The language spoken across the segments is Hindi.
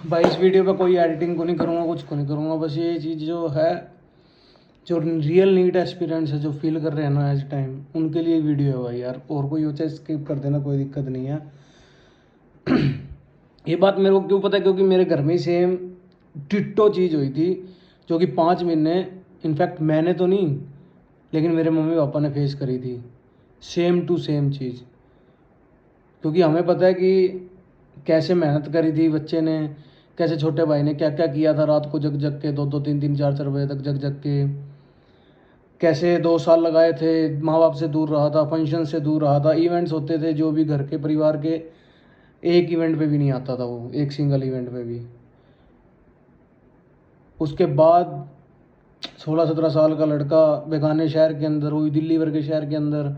भाई इस वीडियो पे कोई एडिटिंग को नहीं करूँगा, कुछ को नहीं करूँगा, बस ये चीज़ जो है, जो रियल नीट एक्सपीरियंस है, जो फील कर रहे हैं ना एज टाइम, उनके लिए वीडियो है भाई यार। और कोई हो चाहे स्किप कर देना, कोई दिक्कत नहीं है। ये बात मेरे को क्यों पता है, क्योंकि मेरे घर में ही सेम डिट्टो चीज़ हुई थी, जो कि 5 महीने, इनफैक्ट मैंने तो नहीं, लेकिन मेरे मम्मी पापा ने फेस करी थी सेम टू सेम चीज़। क्योंकि हमें पता है कि कैसे मेहनत करी थी बच्चे ने, कैसे छोटे भाई ने क्या क्या किया था, रात को जग जग के 2-2 3-3 4-4 बजे तक जग जग के, कैसे 2 साल लगाए थे, माँ बाप से दूर रहा था, फंक्शन से दूर रहा था, इवेंट्स होते थे जो भी घर के परिवार के, एक इवेंट पे भी नहीं आता था वो, एक सिंगल इवेंट पे भी। उसके बाद 16-17 साल का लड़का बेगाने शहर के अंदर, वही दिल्ली वर्गे शहर के अंदर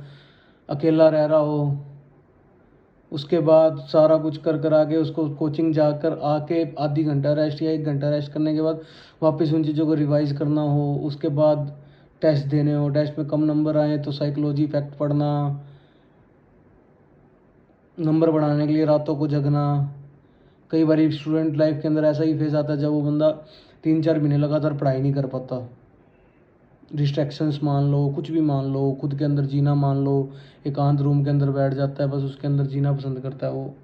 अकेला रह रहा हो, उसके बाद सारा कुछ कर कर आके उसको कोचिंग जाकर आके आधी घंटा रेस्ट या 1 घंटा रेस्ट करने के बाद वापस उन चीज़ों को रिवाइज करना हो, उसके बाद टेस्ट देने हो, टेस्ट में कम नंबर आए तो साइकोलॉजी फैक्ट पढ़ना, नंबर बढ़ाने के लिए रातों को जगना। कई बार स्टूडेंट लाइफ के अंदर ऐसा ही फेज आता है जब वो बंदा 3-4 महीने लगातार पढ़ाई नहीं कर पाता, डिस्ट्रैक्शंस मान लो, कुछ भी मान लो, खुद के अंदर जीना मान लो, एकांत रूम के अंदर बैठ जाता है, बस उसके अंदर जीना पसंद करता है वो,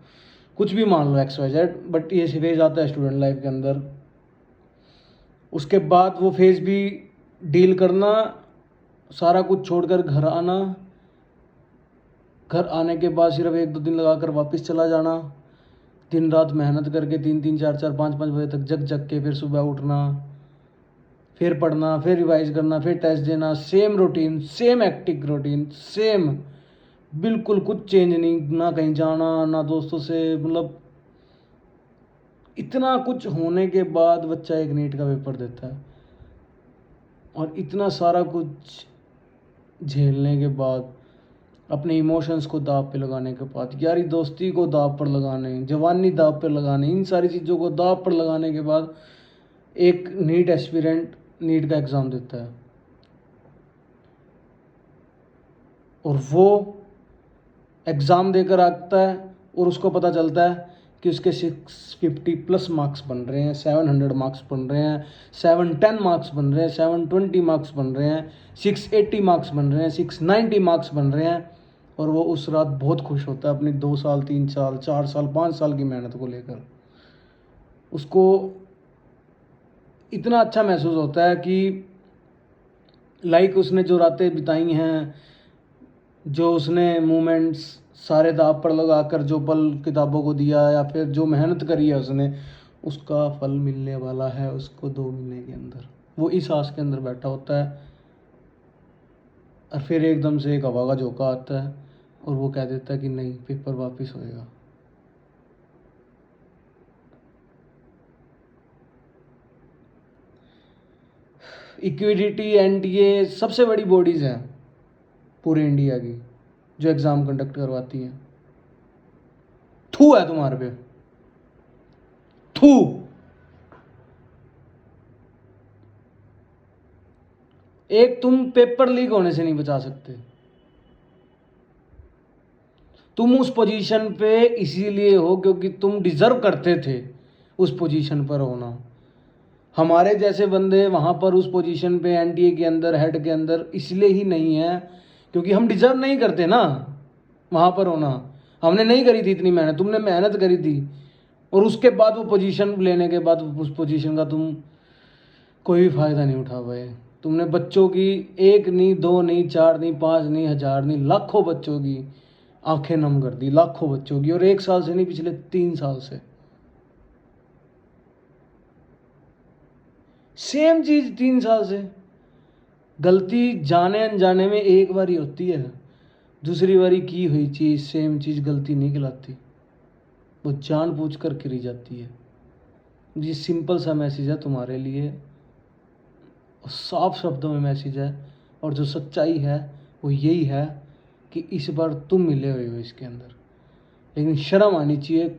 कुछ भी मान लो एक्स वाई जेड, बट ये फेज आता है स्टूडेंट लाइफ के अंदर। उसके बाद वो फेज भी डील करना, सारा कुछ छोड़कर घर आना, घर आने के बाद सिर्फ 1-2 दिन लगाकर वापस चला जाना, दिन रात मेहनत करके 3-3 4-4 5-5 बजे तक जग जग के फिर सुबह उठना, फिर पढ़ना, फिर रिवाइज करना, फिर टेस्ट देना, same routine, same active routine, same, बिल्कुल कुछ चेंज नहीं, ना कहीं जाना, ना दोस्तों से, मतलब इतना कुछ होने के बाद बच्चा एक नीट का पेपर देता है। और इतना सारा कुछ झेलने के बाद, अपने इमोशंस को दाव पे लगाने के बाद, यारी दोस्ती को दाव पर लगाने, जवानी दाव पर लगाने, इन सारी चीज़ों को दाव पर लगाने के बाद एक नीट एस्पिरेंट नीट का एग्ज़ाम देता है। और वो एग्ज़ाम देकर आता है और उसको पता चलता है कि उसके 650+ मार्क्स बन रहे हैं, 700 मार्क्स बन रहे हैं, 710 मार्क्स बन रहे हैं, 720 मार्क्स बन रहे हैं, 680 मार्क्स बन रहे हैं, 690 मार्क्स बन रहे हैं। और वो उस रात बहुत खुश होता है अपनी 2 साल 3 साल 4 साल 5 साल की मेहनत को लेकर। उसको इतना अच्छा महसूस होता है कि लाइक उसने जो रातें बिताई हैं, जो उसने मोमेंट्स सारे दाव पर लगा कर जो पल किताबों को दिया, या फिर जो मेहनत करी है उसने, उसका फल मिलने वाला है उसको 2 महीने के अंदर। वो इस आस के अंदर बैठा होता है, और फिर एकदम से एक हवा का झोंका आता है और वो कह देता है कि नहीं, पेपर वापस होएगा। इक्विडिटी एंड ये सबसे बड़ी बॉडीज़ हैं पूरे इंडिया की जो एग्ज़ाम कंडक्ट करवाती हैं। थू है तुम्हारे पे, थू। एक तुम पेपर लीक होने से नहीं बचा सकते, तुम उस पोजीशन पे इसीलिए हो क्योंकि तुम डिजर्व करते थे उस पोजीशन पर होना। हमारे जैसे बंदे वहाँ पर उस पोजीशन पे एनडीए के अंदर, हेड के अंदर, इसलिए ही नहीं है क्योंकि हम डिजर्व नहीं करते ना वहाँ पर होना। हमने नहीं करी थी इतनी मेहनत, तुमने मेहनत करी थी, और उसके बाद वो पोजीशन लेने के बाद उस पोजीशन का तुम कोई भी फ़ायदा नहीं उठा पाए। तुमने बच्चों की, एक नहीं, दो नहीं, चार नहीं, पाँच नहीं, हज़ार नहीं, लाखों बच्चों की आंखें नम कर दी, लाखों बच्चों की, और 1 साल से नहीं, पिछले 3 साल से सेम चीज़। 3 साल से गलती जाने अनजाने में एक बार ही होती है, दूसरी बारी की हुई चीज़ सेम चीज़ गलती नहीं कहलाती, वो जानबूझ कर करी जाती है। ये सिंपल सा मैसेज है तुम्हारे लिए, साफ शब्दों में मैसेज है, और जो सच्चाई है वो यही है कि इस बार तुम मिले हुए हो इसके अंदर। लेकिन शर्म आनी चाहिए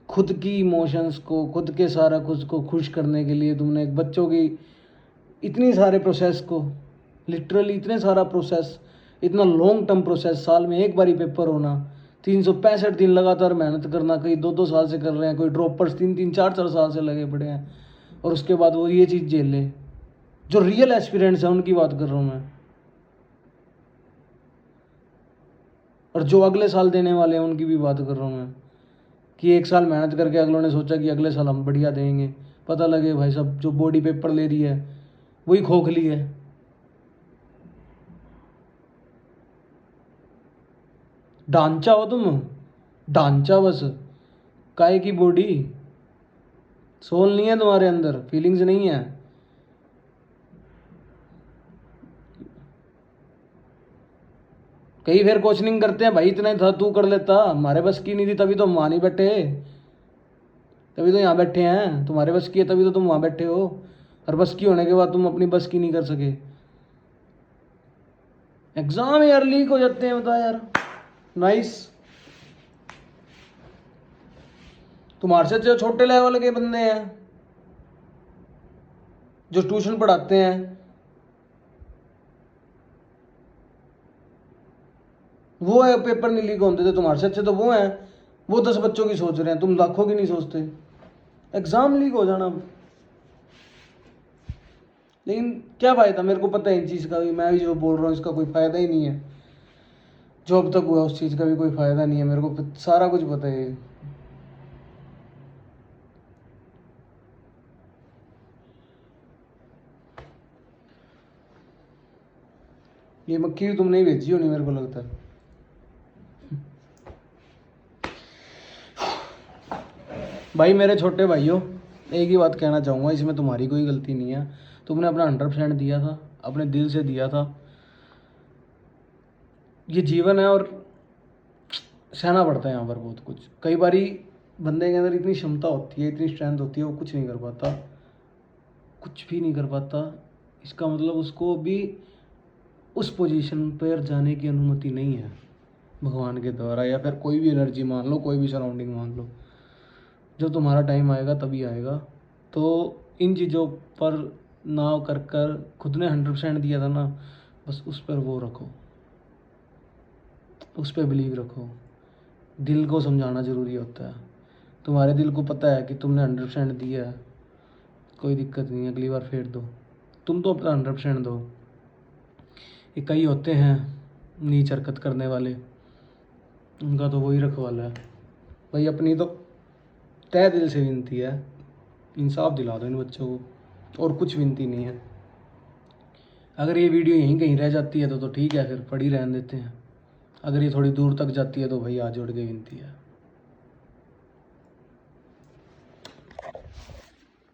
खुद की इमोशंस को, खुद के सारा कुछ को खुश करने के लिए तुमने एक बच्चों की इतनी सारे प्रोसेस को, लिटरली इतने सारा प्रोसेस, इतना लॉन्ग टर्म प्रोसेस, साल में एक बार ही पेपर होना, 365 दिन लगातार मेहनत करना, कई 2-2 साल से कर रहे हैं, कोई ड्रॉपर्स 3-3 4-4 साल से लगे पड़े हैं, और उसके बाद वो ये चीज़ झेल ले। जो रियल एस्पिरेंट्स हैं उनकी बात कर रहा हूँ मैं, और जो अगले साल देने वाले हैं उनकी भी बात कर रहा हूँ मैं, कि 1 साल मेहनत करके अगलों ने सोचा कि अगले साल हम बढ़िया देंगे, पता लगे भाई साहब जो बॉडी पेपर ले रही है वही खोखली है। ढांचा हो तुम, ढांचा बस, काय की बॉडी, सोल नहीं है तुम्हारे अंदर, फीलिंग्स नहीं है। कई फिर क्वेश्चनिंग करते हैं, भाई इतना ही था तू कर लेता, हमारे बस की नहीं थी तभी तो हम वहाँ नहीं बैठे, तभी तो यहाँ बैठे हैं, तुम्हारे बस की है तभी तो तुम वहाँ बैठे हो, और बस की होने के बाद तुम अपनी बस की नहीं कर सके। एग्जाम यार लीक हो जाते हैं, बता यार, नाइस। तुम्हारे से जो छोटे लेवल के बंदे हैं जो ट्यूशन पढ़ाते हैं वो है पेपर नहीं लीक होते थे, तुम्हारे से अच्छे तो वो हैं, वो 10 बच्चों की सोच रहे हैं, तुम लाखों की नहीं सोचते। एग्जाम लीक हो जाना, लेकिन क्या फायदा, मेरे को पता है इन चीज़ का भी, मैं भी जो बोल रहा हूँ इसका कोई फायदा ही नहीं है, जो अब तक हुआ उस चीज़ का भी कोई फायदा नहीं है, मेरे को सारा कुछ पता है। ये मक्खी भी तुमने ही भेजी होनी मेरे को लगता है। भाई मेरे छोटे भाइयों, एक ही बात कहना चाहूँगा, इसमें तुम्हारी कोई गलती नहीं है, तुमने अपना 100% दिया था, अपने दिल से दिया था। ये जीवन है और सहना पड़ता है यहाँ पर बहुत कुछ। कई बारी बंदे के अंदर इतनी क्षमता होती है, इतनी स्ट्रेंथ होती है, वो कुछ नहीं कर पाता, कुछ भी नहीं कर पाता। इसका मतलब उसको भी उस पोजीशन पर जाने की अनुमति नहीं है भगवान के द्वारा, या फिर कोई भी एनर्जी मान लो, कोई भी सराउंडिंग मान लो। जब तुम्हारा टाइम आएगा तभी आएगा। तो इन चीज़ों पर ना कर कर खुद ने 100% दिया था ना, बस उस पर वो रखो, उस पर बिलीव रखो। दिल को समझाना ज़रूरी होता है। तुम्हारे दिल को पता है कि तुमने 100% दिया है, कोई दिक्कत नहीं, अगली बार फेर दो, तुम तो अपना 100% दो। ये कई होते हैं नीच हरकत करने वाले, उनका तो वही रखवाला है। भाई अपनी तो तहे दिल से विनती है, इंसाफ दिला दो इन बच्चों को, और कुछ विनती नहीं है। अगर ये वीडियो यहीं कहीं रह जाती है तो ठीक है, फिर पड़ी रहने देते हैं। अगर ये थोड़ी दूर तक जाती है तो भाई हाथ जोड़ के विनती है।